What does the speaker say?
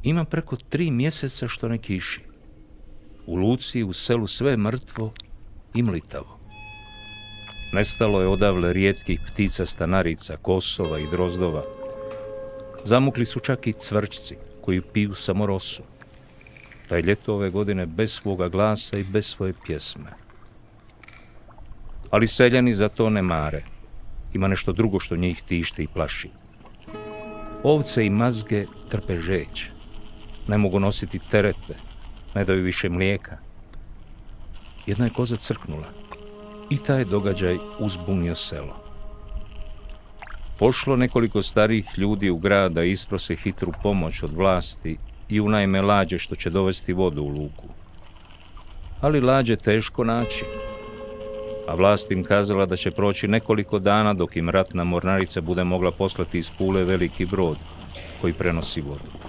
Ima preko 3 mjeseca što ne kiši. U luci u selu sve mrtvo i mlitavo. Nestalo je odavle rijetkih ptica stanarica, kosova i drozdova. Zamukli su čak i cvrčci koji piju samo rosu. Pa je ljeto ove godine bez svoga glasa i bez svoje pjesme. Ali seljani za to ne mare. Ima nešto drugo što njih tišti i plaši. Ovce i mazge trpe žeć. Ne mogu nositi terete, ne daju više mlijeka. Jedna je koza crknula i taj događaj uzbunio selo. Pošlo nekoliko starijih ljudi u grad da isprose hitru pomoć od vlasti i unajme lađe što će dovesti vodu u luku. Ali lađe teško naći, a vlast im kazala da će proći nekoliko dana dok im ratna mornarica bude mogla poslati iz Pule veliki brod koji prenosi vodu.